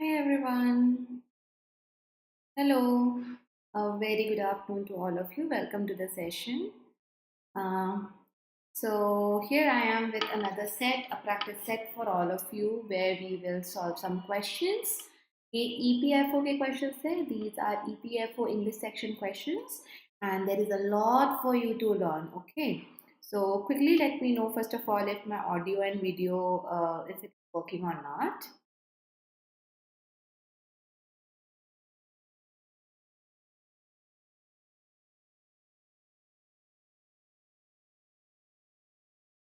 Hi everyone. Hello. A very good afternoon to all of you. Welcome to the session. Uh, so here I am with another set, a practice set for all of you where we will solve some questions. ये EPFO के questions है. These are EPFO English section questions and there is a lot for you to learn. Okay. So quickly let me know first of all if my audio and video is it working or not.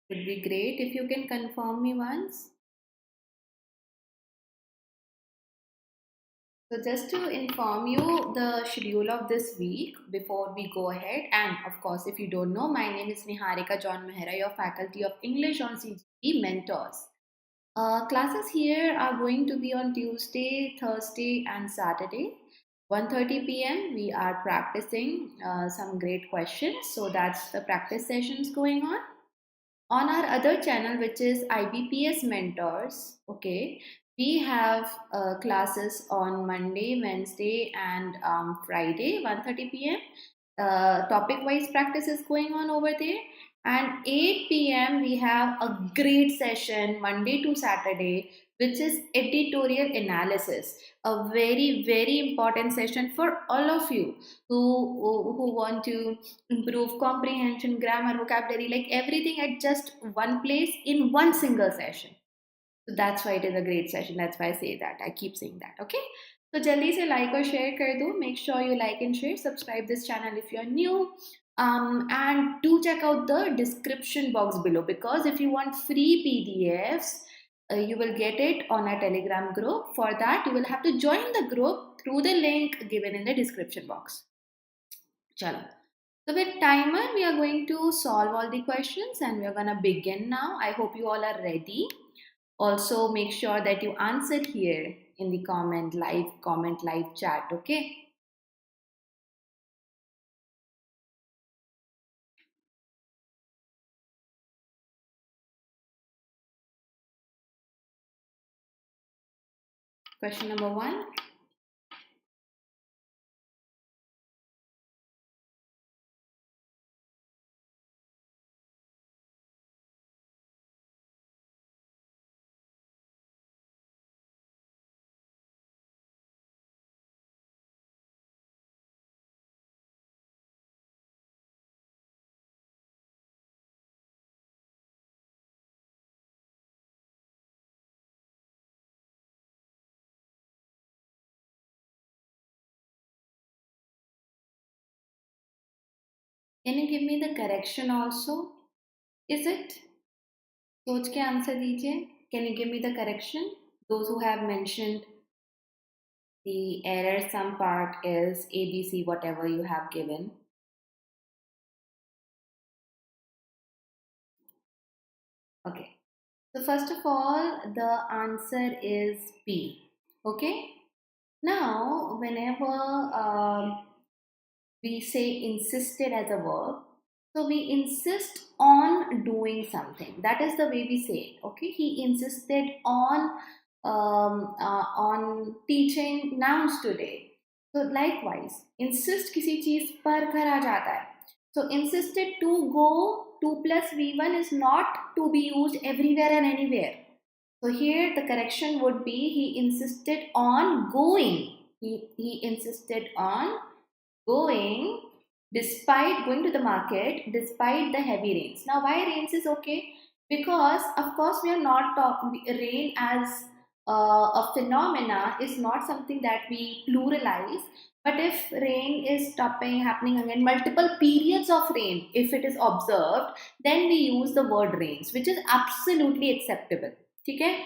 Would be great if you can confirm me once. So just to inform you the schedule of this week before we go ahead, and of course if you don't know, my name is Niharika John Mehra, your faculty of English on CGP Mentors. Classes here are going to be on Tuesday, Thursday and Saturday. 1:30 p.m. we are practicing some great questions. So that's the practice sessions going on. On our other channel, which is IBPS Mentors, okay, we have classes on Monday, Wednesday, and Friday, 1:30 p.m. Topic-wise practice is going on over there. And 8 p.m. we have a great session Monday to Saturday, which is editorial analysis. A very, very important session for all of you who want to improve comprehension, grammar, vocabulary, like everything at just one place in one single session. So that's why it is a great session. That's why I say that. I keep saying that. Okay. So jaldi se like or share kar do. Make sure you like and share. Subscribe this channel if you're new. And do check out the description box below because if you want free PDFs, you will get it on our Telegram group. For that, you will have to join the group through the link given in the description box. Chalo. So with timer, we are going to solve all the questions and we are going to begin now. I hope you all are ready. Also, make sure that you answer here in the comment live chat, okay? Question number 1. Can you give me the correction also? Is it? सोच के answer दीजिए. Can you give me the correction? Those who have mentioned the error, some part is ABC, whatever you have given. Okay. So first of all, the answer is B. Okay. Now, whenever we say insisted as a verb, so we insist on doing something. That is the way we say it. Okay. He insisted on teaching nouns today. So likewise, insist किसी चीज पर करा जाता है. So insisted to go 2 plus V1 is not to be used everywhere and anywhere. So here the correction would be he insisted on going. He insisted on going despite going to the market despite the heavy rains. Now why rains is okay? Because of course we are not talking rain as a phenomena is not something that we pluralize. But if rain is stopping, happening again, multiple periods of rain, if it is observed, then we use the word rains, which is absolutely acceptable. Okay?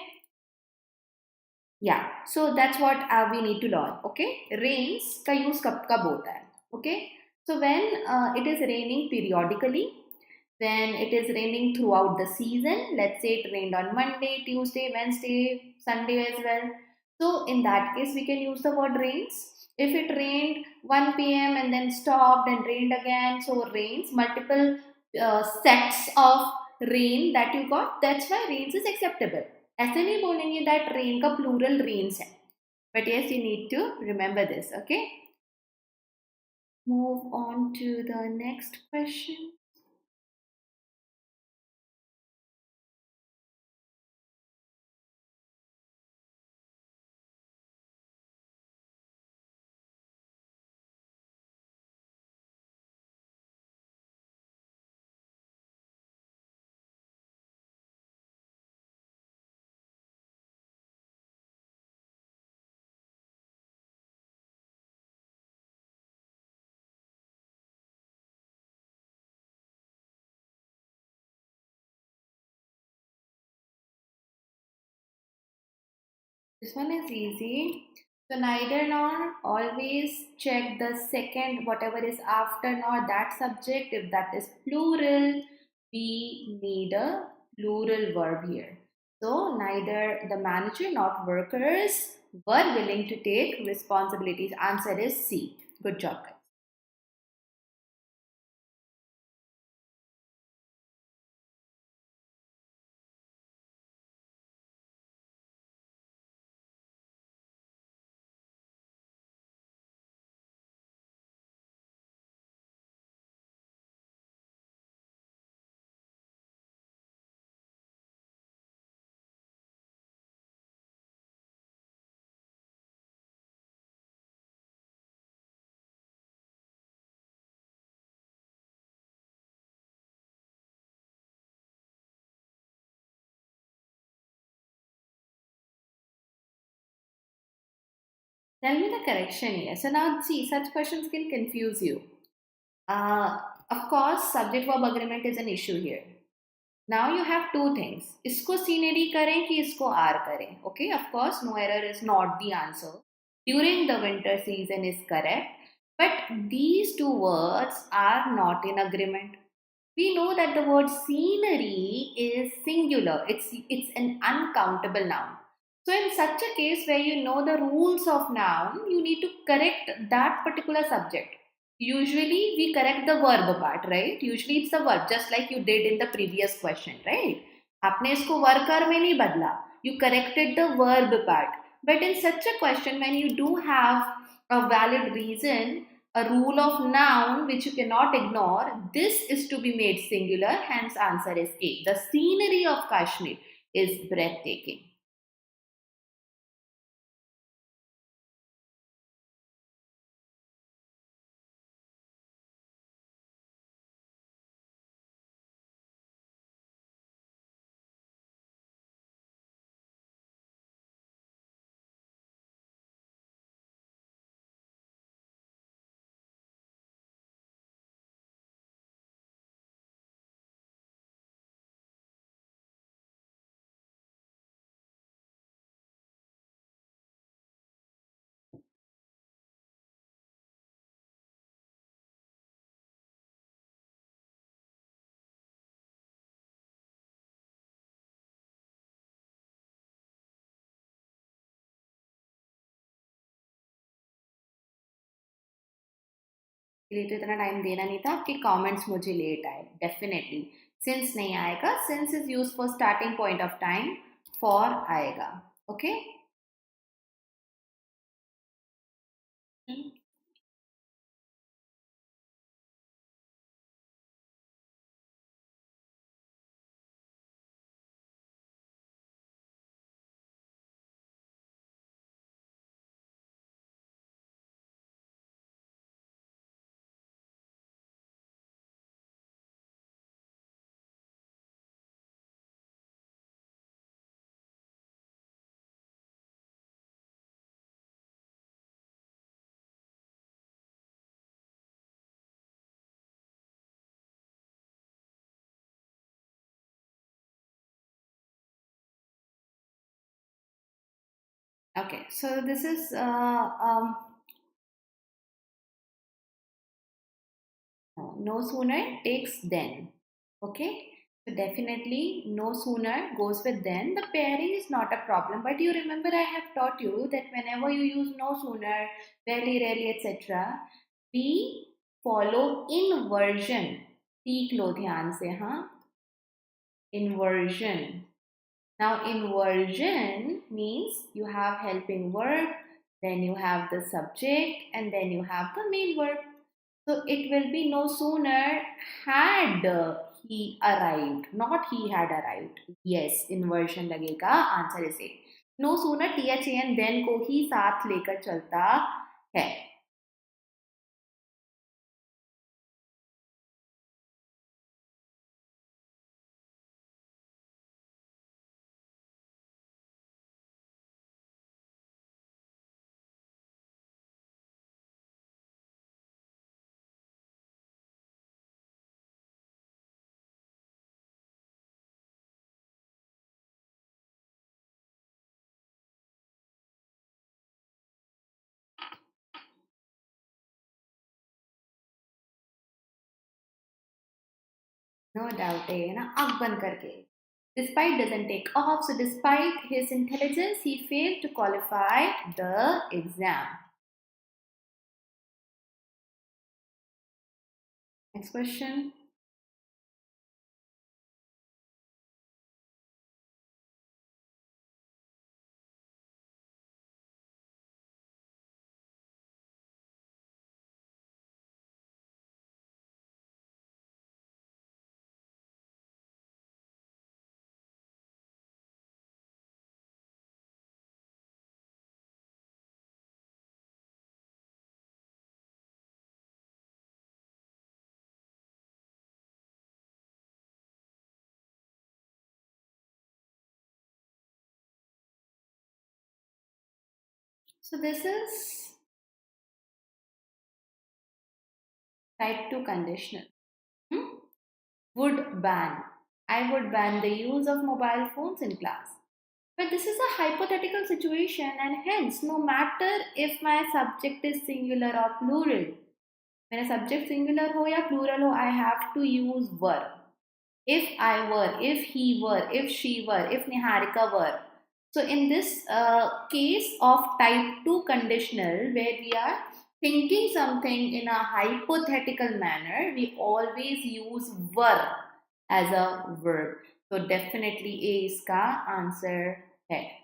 Yeah, so that's what we need to learn. Okay, rains का use कब होता है? Okay, so when it is raining periodically, when it is raining throughout the season, let's say it rained on Monday, Tuesday, Wednesday, Sunday as well. So in that case, we can use the word rains. If it rained 1 p.m. and then stopped and rained again, so rains, multiple sets of rain that you got, that's why rains is acceptable. ऐसे नहीं बोलेंगे that rain का plural rains है. But yes, you need to remember this, okay? Move on to the next question. This one is easy. So neither nor, always check the second, whatever is after nor, that subject. If that is plural, we need a plural verb here. So neither the manager nor workers were willing to take responsibilities. Answer is C. Good job, guys. Tell me the correction here. So now see, such questions can confuse you. Uh, of course, subject verb agreement is an issue here. Now you have two things. इसको scenery करें कि इसको are करें. Okay, of course, no error is not the answer. During the winter season is correct. But these two words are not in agreement. We know that the word scenery is singular. It's an uncountable noun. So in such a case where you know the rules of noun, you need to correct that particular subject. Usually we correct the verb part, right? Usually it's the verb, just like you did in the previous question, right? आपने इसको worker में नहीं बदला. You corrected the verb part. But in such a question, when you do have a valid reason, a rule of noun which you cannot ignore, this is to be made singular, hence answer is A. The scenery of Kashmir is breathtaking. लिए तो इतना time देना नहीं था. आपके comments मुझे late आए. Definitely since नहीं आएगा. Since is use for starting point of time. For आएगा. Okay. Okay, so this is no sooner takes then. Okay, so definitely no sooner goes with then. The pairing is not a problem, but you remember I have taught you that whenever you use no sooner, rarely, rarely, etc., we follow inversion. सीख लो ध्यान से. हाँ, inversion. Now inversion means you have helping verb, then you have the subject, and then you have the main verb. So it will be no sooner had he arrived, not he had arrived. Yes, inversion लगेगा, answer इसे. No sooner THAN then को ही साथ लेकर चलता है. No doubt है ना, आँख बंद करके. Despite doesn't take off, so despite his intelligence, he failed to qualify the exam. Next question. So this is type 2 conditional. Would ban. I would ban the use of mobile phones in class. But this is a hypothetical situation, and hence, no matter if my subject is singular or plural, when a subject singular ho ya plural ho, I have to use were. If I were, if he were, if she were, if Niharika were. So in this case of type 2 conditional, where we are thinking something in a hypothetical manner, we always use were as a verb. So definitely A इसका answer है.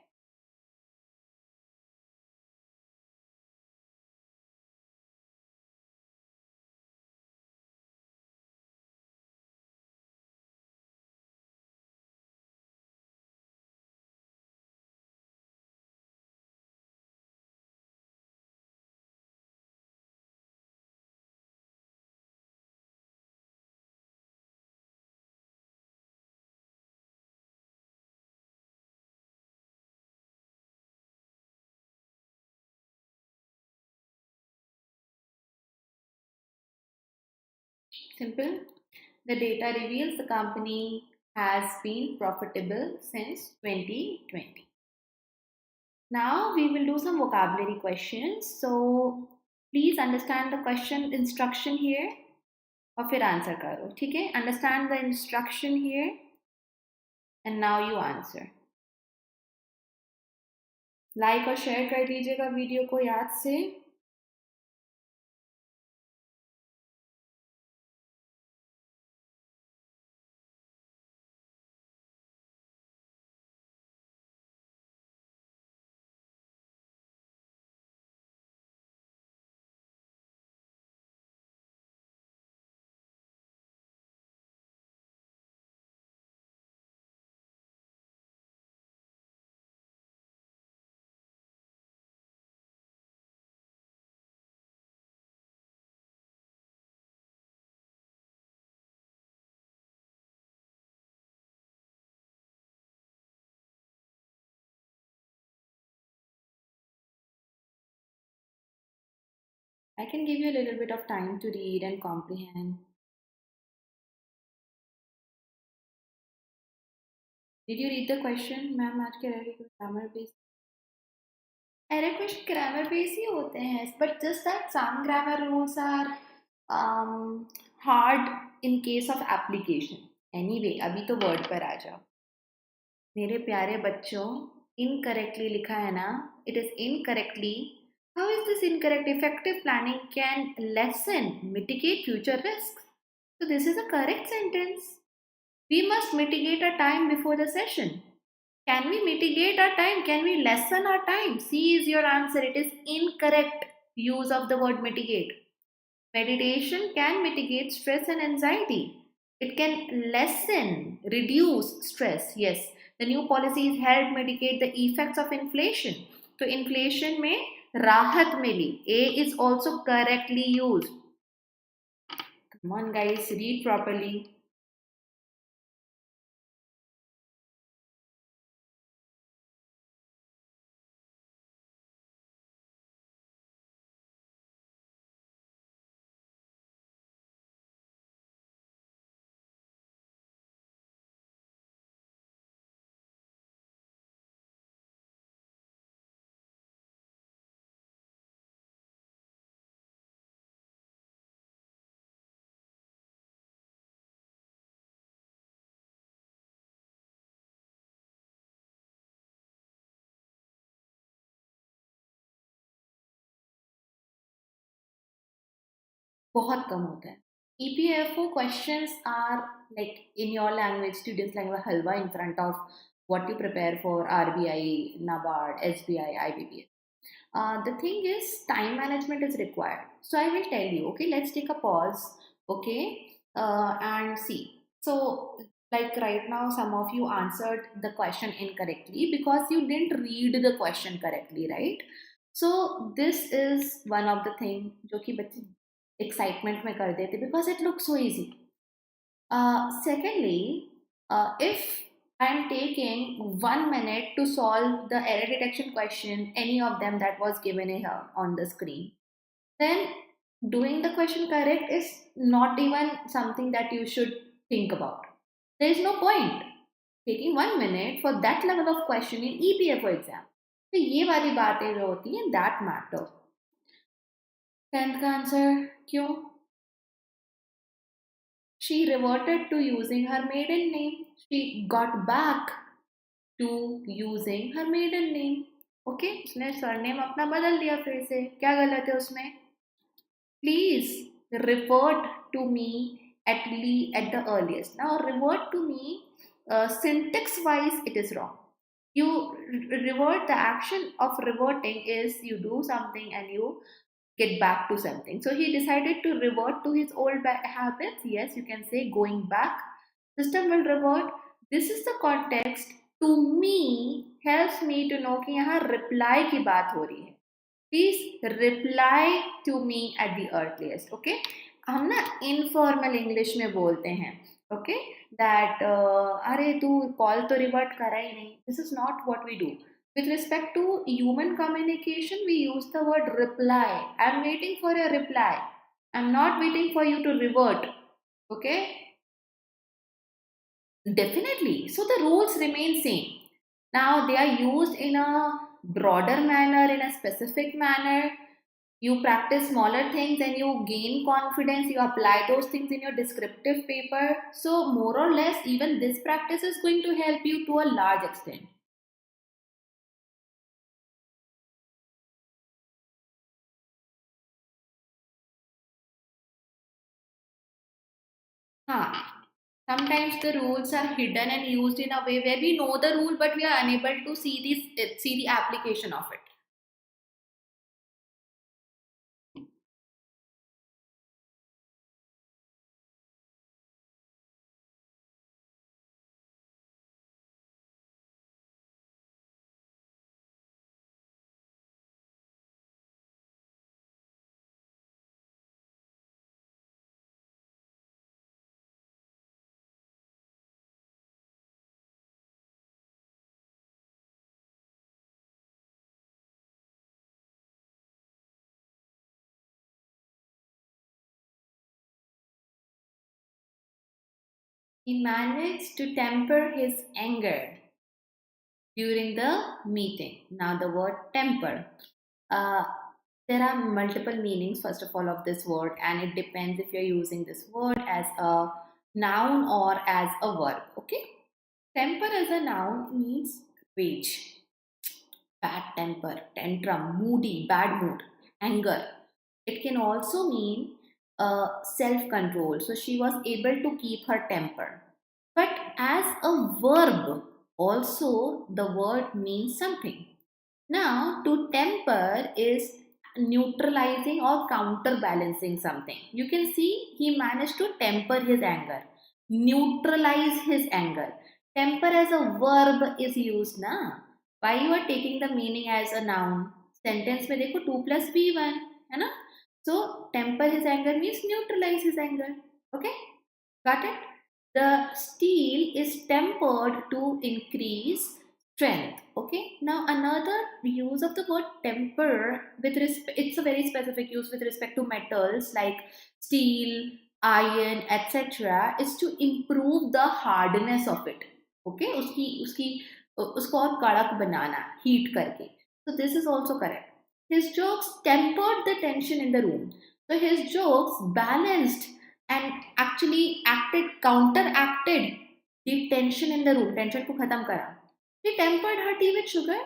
Simple. The data reveals the company has been profitable since 2020. Now we will do some vocabulary questions. So please understand the question instruction here और फिर answer करो, ठीक है? Understand the instruction here and now you answer. Like और share कर दीजिएगा video को याद से. I can give you a little bit of time to read and comprehend. Did you read the question? Ma'am आज के रहे ग्रामर बेस. अरे क्वेश्चन ग्रामर बेस ही होते हैं, but just that some grammar rules are hard in case of application. Anyway, अभी तो word पर आ जाओ. मेरे प्यारे बच्चों, incorrectly लिखा है ना? It is incorrectly. How is this incorrect? Effective planning can lessen, mitigate future risks. So this is a correct sentence. We must mitigate our time before the session. Can we mitigate our time? Can we lessen our time? C is your answer. It is incorrect use of the word mitigate. Meditation can mitigate stress and anxiety. It can lessen, reduce stress. Yes, the new policies help mitigate the effects of inflation. So inflation में राहत मिली. A is also correctly used. Come on, guys, read properly. बहुत कम होता है. EPFO questions are like in your language, students language, halwa in front of what you prepare for RBI, NABARD, SBI, IBPS. The thing is, time management is required. So I will tell you, okay, let's take a pause, okay, and see. So, like right now, some of you answered the question incorrectly because you didn't read the question correctly, right? So this is one of the thing जो कि बच्चे excitement में कर देते because it looks so easy. Secondly, if I am taking 1 minute to solve the error detection question, any of them that was given here on the screen, then doing the question correct is not even something that you should think about. There is no point taking 1 minute for that level of question in EPFO exam. तो ये वाली बातें जो होती हैं that matter. 10th का answer क्यों? She reverted to using her maiden name. She got back to using her maiden name. Okay, उसने सरनेम अपना बदल दिया फिर से. क्या गलत है उसमें? Please revert to me at the earliest. Now revert to me, syntax wise it is wrong. You revert, the action of reverting is you do something and you get back to something. So he decided to revert to his old habits. Yes, you can say going back. System will revert. This is the context. To me helps me to know कि यहाँ reply की बात हो रही है. Please reply to me at the earliest. Okay? हम ना informal English में बोलते हैं. Okay? That अरे तू call तो revert करा ही नहीं. This is not what we do. With respect to human communication, we use the word reply. I'm waiting for a reply. I'm not waiting for you to revert. Okay? Definitely. So the rules remain same. Now they are used in a broader manner, in a specific manner. You practice smaller things and you gain confidence. You apply those things in your descriptive paper. So more or less, even this practice is going to help you to a large extent. Huh. Sometimes the rules are hidden and used in a way where we know the rule but we are unable to see the application of it. He managed to temper his anger during the meeting. Now the word temper. Uh, there are multiple meanings first of all of this word, and it depends if you're using this word as a noun or as a verb. Okay, temper as a noun means rage, bad temper, tantrum, moody, bad mood, anger. It can also mean self-control. So she was able to keep her temper. But as a verb, Also, the word means something. Now, to temper is neutralizing or counterbalancing something. You can see he managed to temper his anger, neutralize his anger. Temper as a verb is used ना. Why you are taking the meaning as a noun? Sentence में देखो 2 plus V1 है ना. So temper his anger means neutralize his anger. Okay, got it? The steel is tempered to increase strength. Okay, now another use of the word temper with respect, it's a very specific use with respect to metals like steel, iron, etc. is to improve the hardness of it. Okay, उसकी उसकी उसको और कड़क बनाना heat करके. So this is also correct. His jokes tempered the tension in the room. So his jokes balanced and actually counteracted the tension in the room. Tension को खत्म करा. He tempered her tea with sugar.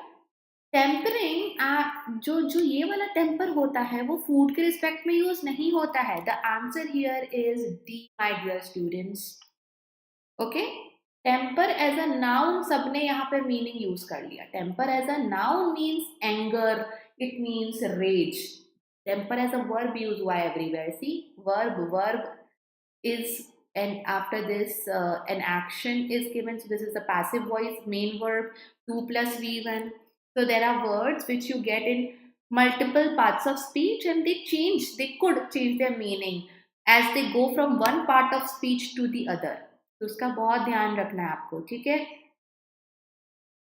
Tempering जो जो ये वाला temper होता है वो फूड के रिस्पेक्ट में यूज नहीं होता है. The answer here is D my dear students. Okay, temper as a noun सबने यहाँ पे मीनिंग यूज कर लिया. Temper as a noun means anger, it means rage. Temper as a verb use हुआ everywhere. See, verb is, and after this an action is given. So this is the passive voice, main verb, 2 plus v1. So there are words which you get in multiple parts of speech and they could change their meaning as they go from one part of speech to the other. तो उसका बहुत ध्यान रखना है आपको. ठीक है,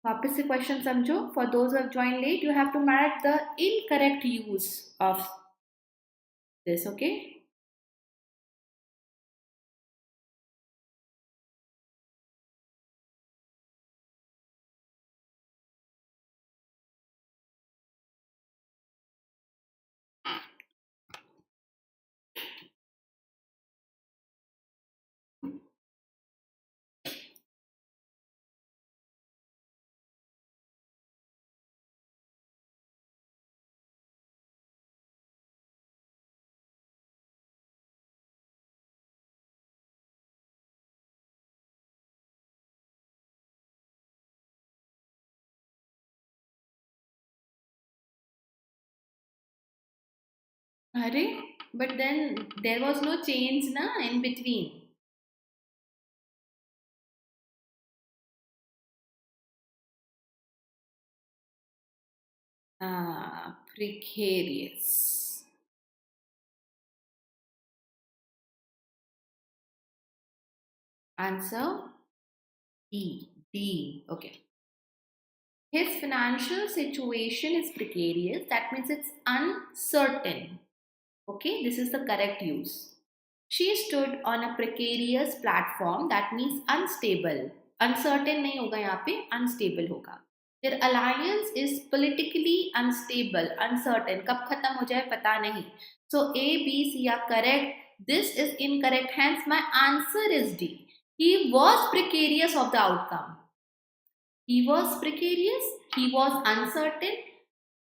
वापस से क्वेश्चन समझो. For those who have join late, you have to match the incorrect use of this. Okay, अरे but then there was no change na in between. Precarious. Answer D. D. Okay. His financial situation is precarious. That means it's uncertain. Okay, this is the correct use. She stood on a precarious platform. That means unstable. Uncertain नहीं होगा यहाँ पे, unstable होगा. Their alliance is politically unstable, uncertain. कब खत्म हो जाए पता नहीं. So A, B, C are correct. This is incorrect. Hence my answer is D. He was precarious of the outcome. He was precarious. He was uncertain.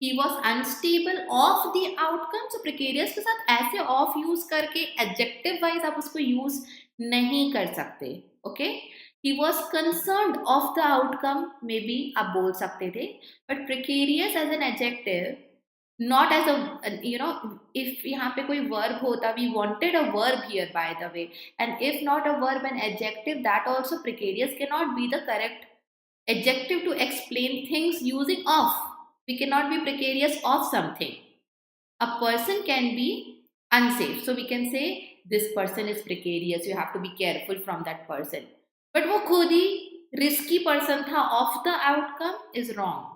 He was unstable of the outcome. So precarious के साथ ऐसे of use करके adjective wise आप उसको use नहीं कर सकते. Okay? He was concerned of the outcome. Maybe आप बोल सकते थे. But precarious as an adjective, not as a, you know, if यहाँ पे कोई verb होता, we wanted a verb here by the way. And if not a verb, an adjective, that also precarious cannot be the correct adjective to explain things using of. We cannot be precarious of something. A person can be unsafe. So we can say this person is precarious. You have to be careful from that person. But वो खुद ही risky person था of the outcome is wrong.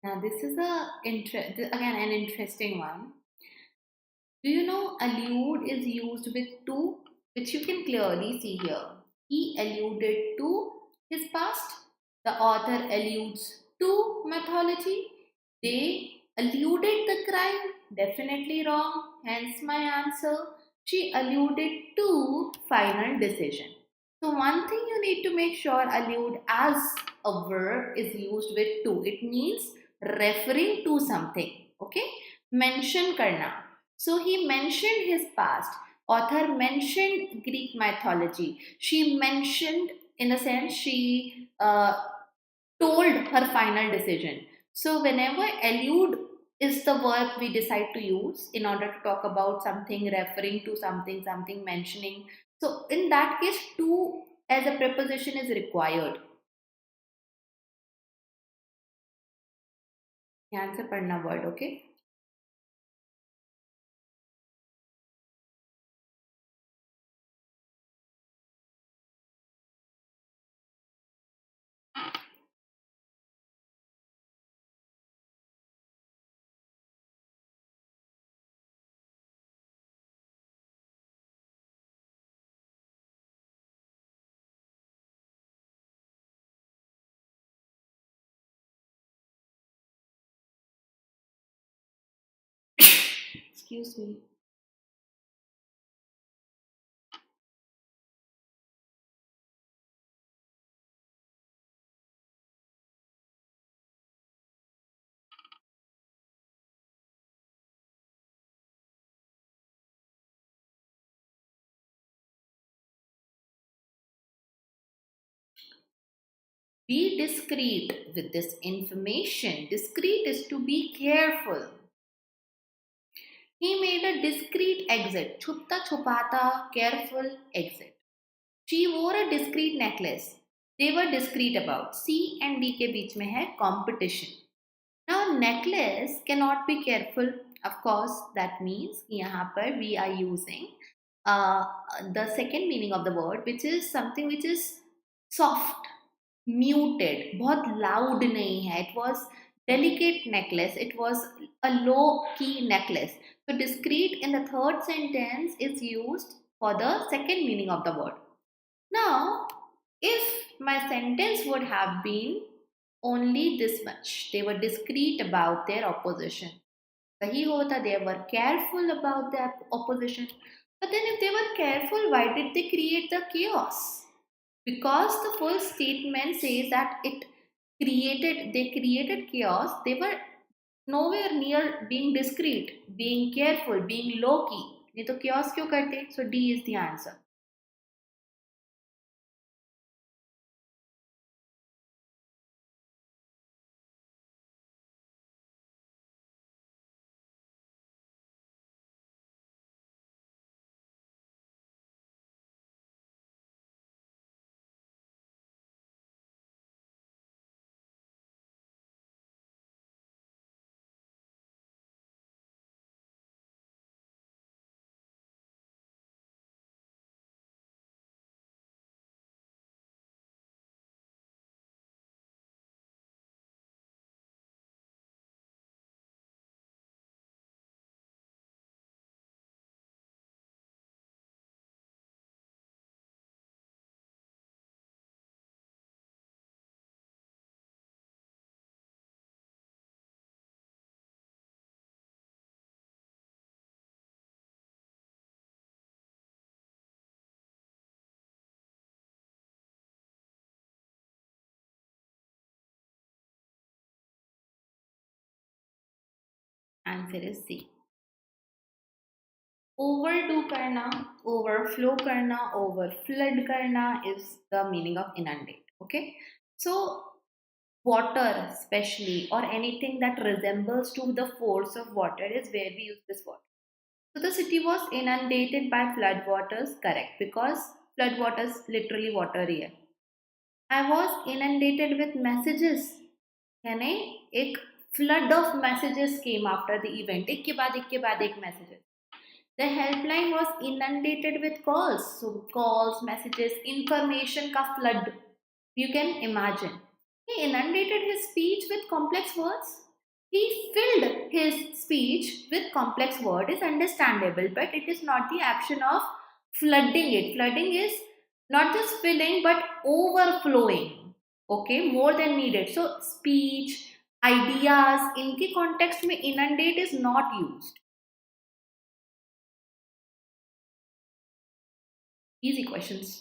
Now this is again an interesting one. Do you know allude is used with to, which you can clearly see here. He alluded to his past. The author alludes to mythology. They alluded the crime. Definitely wrong. Hence my answer. She alluded to final decision. So one thing you need to make sure allude as a verb is used with to. It means referring to something. Okay? Mention karna. So he mentioned his past. Author mentioned Greek mythology. She mentioned, in a sense, she told her final decision. So whenever allude is the verb we decide to use in order to talk about something, referring to something, something mentioning. So in that case, to as a preposition is required. ध्यान से पढ़ना word, okay? Excuse me. Be discreet with this information. Discreet is to be careful. He made a discreet exit. Chupta chupata, careful exit. She wore a discreet necklace. They were discreet about. C and D के बीच में है competition. Now necklace cannot be careful. Of course, that means यहाँ पर we are using uh, the second meaning of the word, which is something which is soft, muted, बहुत loud नहीं है. It was delicate necklace. It was a low key necklace. So discreet in the third sentence is used for the second meaning of the word. Now, if my sentence would have been only this much, they were discreet about their opposition. Sahi hota, they were careful about their opposition. But then if they were careful, why did they create the chaos? Because the first statement says that they created chaos, they were nowhere near being discreet, being careful, being low key. नहीं तो chaos क्यों करते? So D is the answer. Answer is C. Overdo करना, overflow करना, overflood करना is the meaning of inundate. Okay, so water, especially, or anything that resembles to the force of water is where we use this word. So the city was inundated by flood waters, correct, because flood waters literally water here. I was inundated with messages. यानी एक flood of messages came after the event. एक के बाद एक messages. The helpline was inundated with calls. So calls, messages, information ka flood. You can imagine. He inundated his speech with complex words. He filled his speech with complex word is understandable, but it is not the action of flooding it. Flooding is not just filling but overflowing. Okay, more than needed. So speech, ideas, इनके context में inundate is not used. Easy questions.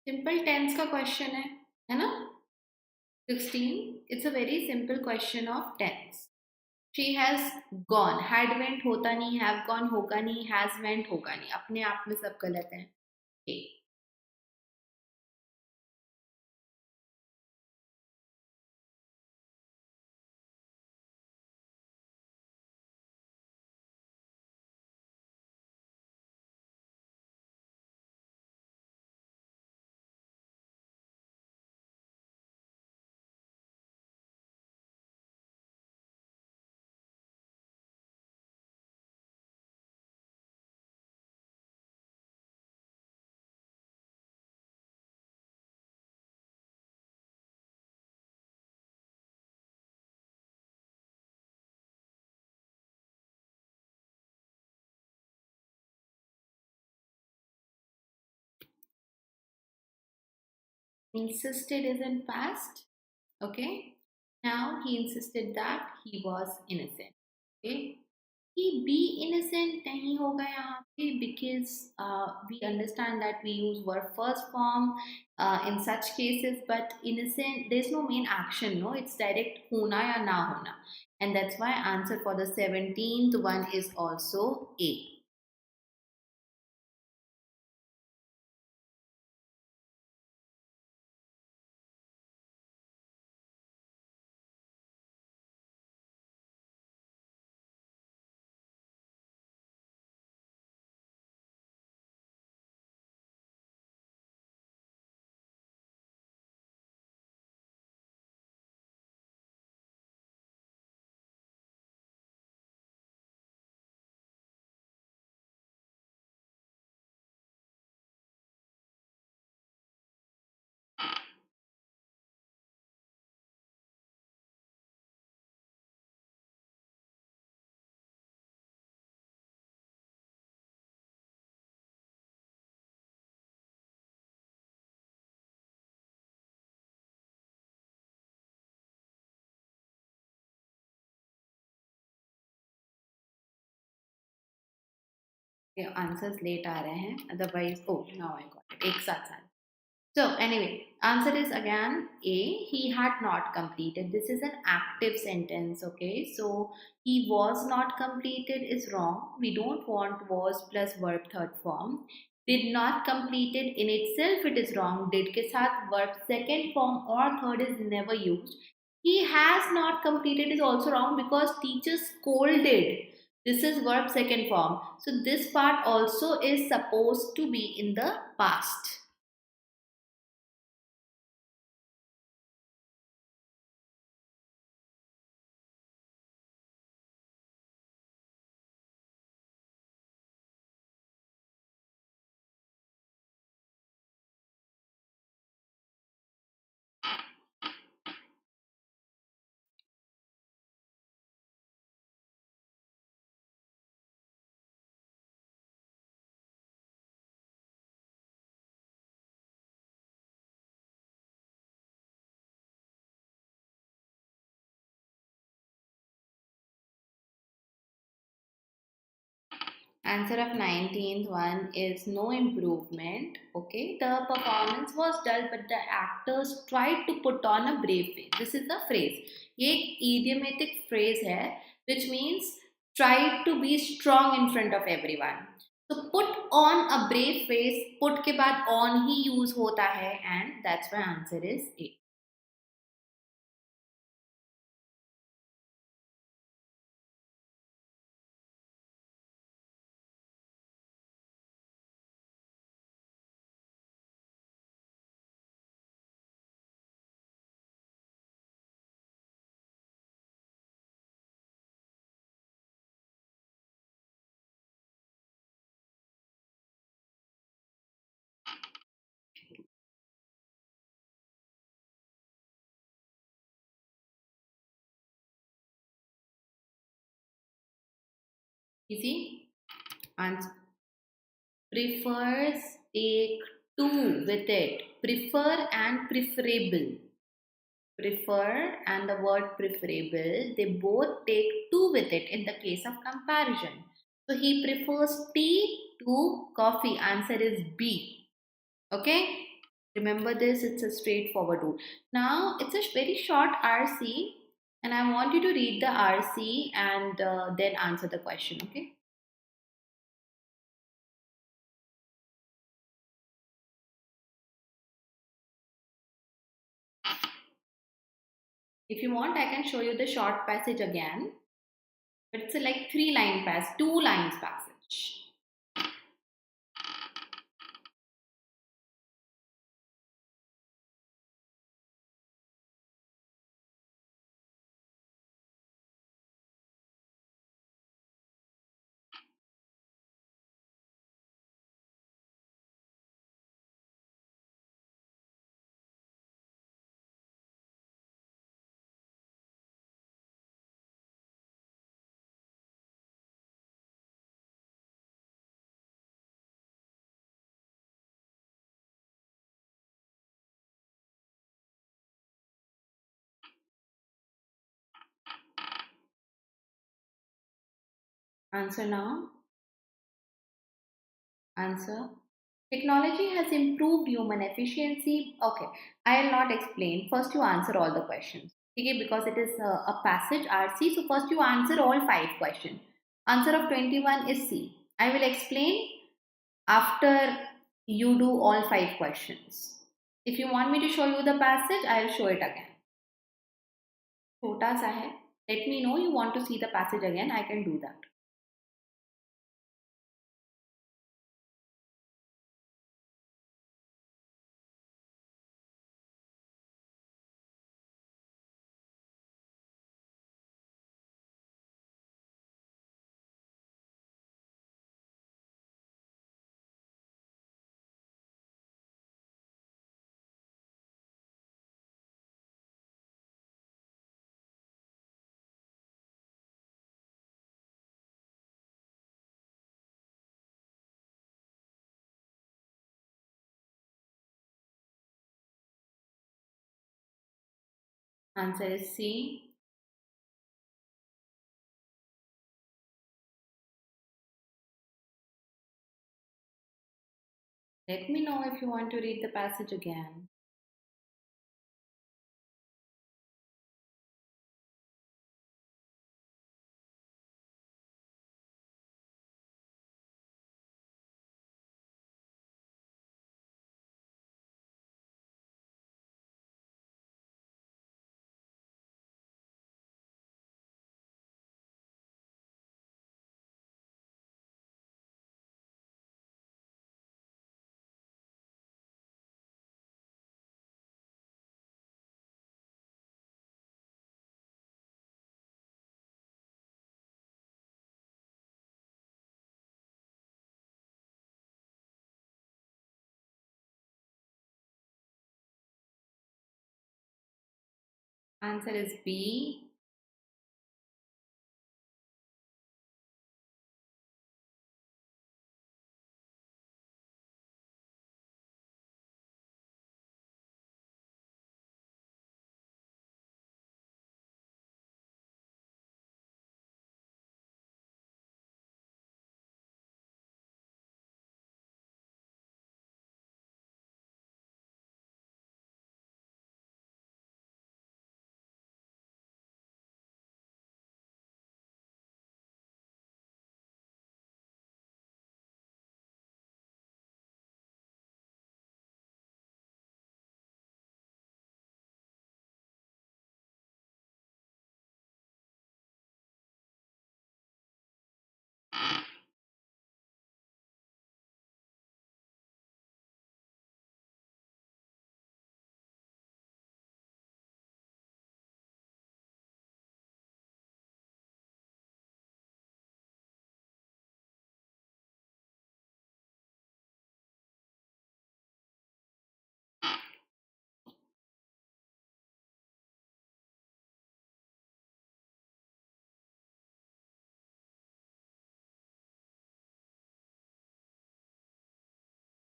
Simple tense का question है ना? 16. It's a very simple question of tense. She has gone. Had went होता नहीं, have gone होगा नहीं, has went होगा नहीं. अपने आप में सब गलत है. A. Insisted is in past. Okay. Now he insisted that he was innocent. Okay. He be innocent नहीं होगा यहाँ पे because we understand that we use verb first form in such cases, but innocent there's no main action, no, it's direct होना या ना होना, and that's why answer for the 17th one is also A. Okay, answers late आ रहे हैं, otherwise oh now I got it एक साथ साथ. So anyway, answer is again A. He had not completed. This is an active sentence. Okay, so he was not completed is wrong. We don't want was plus verb third form. Did not completed in itself it is wrong. Did के साथ verb second form or third is never used. He has not completed is also wrong because teacher scolded. This is verb second form. So this part also is supposed to be in the past. Answer of 19th one is no improvement. Okay, the performance was dull, but the actors tried to put on a brave face. This is the phrase. ये एक idiomatic phrase है, which means try to be strong in front of everyone. So put on a brave face. Put के बाद on he use होता है, and that's why answer is A. Easy answer. Prefers, take two with it. Prefer and preferable. Prefer and the word preferable, they both take two with it in the case of comparison. So he prefers tea to coffee. Answer is B. Okay? Remember this, it's a straightforward rule. Now, it's a very short RC, and I want you to read the RC and then answer the question. Okay? If you want, I can show you the short passage again. But it's a like 3-line pass, 2 lines passage. Answer now. Answer. Technology has improved human efficiency. Okay, I will not explain. First, you answer all the questions. Okay, because it is a passage RC. So, first you answer all 5 questions. Answer of 21 is C. I will explain after you do all 5 questions. If you want me to show you the passage, I will show it again. छोटा सा है. Let me know you want to see the passage again. I can do that. Answer is C. Let me know if you want to read the passage again. Answer is B.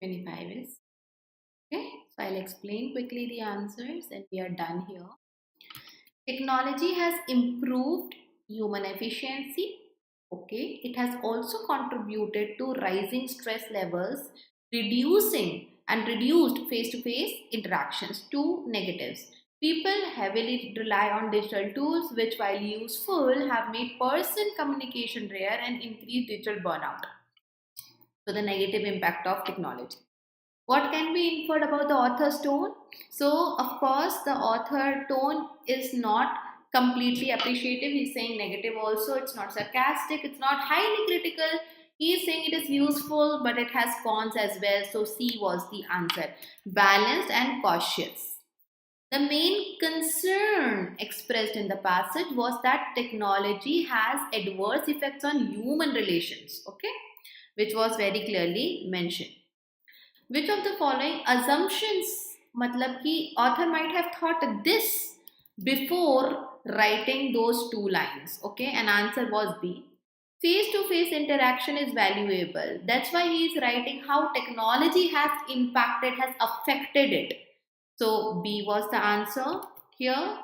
25 is. Okay, so I'll explain quickly the answers and we are done here. Technology has improved human efficiency. Okay, it has also contributed to rising stress levels, reducing and reduced face-to-face interactions. Two negatives. People heavily rely on digital tools, which, while useful, have made person communication rare and increased digital burnout. So, the negative impact of technology. What can be inferred about the author's tone? So, of course, the author tone is not completely appreciative. He's saying negative also. It's not sarcastic. It's not highly critical. He's saying it is useful, but it has cons as well. So, C was the answer. Balanced and cautious. The main concern expressed in the passage was that technology has adverse effects on human relations, okay, which was very clearly mentioned. Which of the following assumptions, matlab ki author might have thought this before writing those two lines, okay, and answer was B. Face to face interaction is valuable, that's why he is writing how technology has impacted, has affected it. So B was the answer here.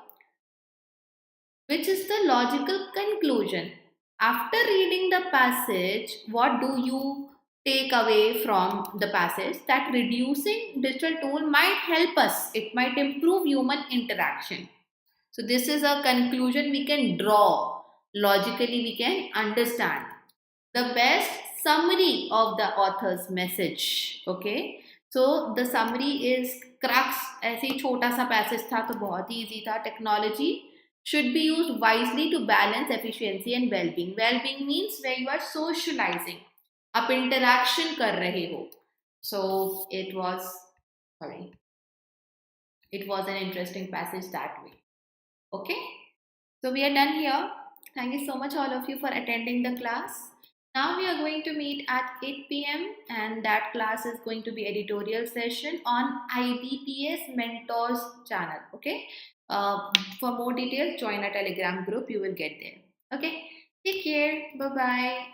Which is the logical conclusion? After reading the passage, what do you take away from the passage? That reducing digital tool might help us, it might improve human interaction. So, this is a conclusion we can draw. Logically, we can understand. The best summary of the author's message. Okay, so the summary is crux. ऐसे ही छोटा सा passage था तो बहुत ही easy था. Technology should be used wisely to balance efficiency and well-being. Well-being means where you are socializing. आप interaction कर रहे हो. So it was, sorry, it was an interesting passage that way. Okay, so we are done here. Thank you so much all of you for attending the class. Now we are going to meet at 8 p.m. and that class is going to be editorial session on IBPS Mentors channel. Okay. For more details, join a Telegram group. You will get there. Okay. Take care. Bye bye.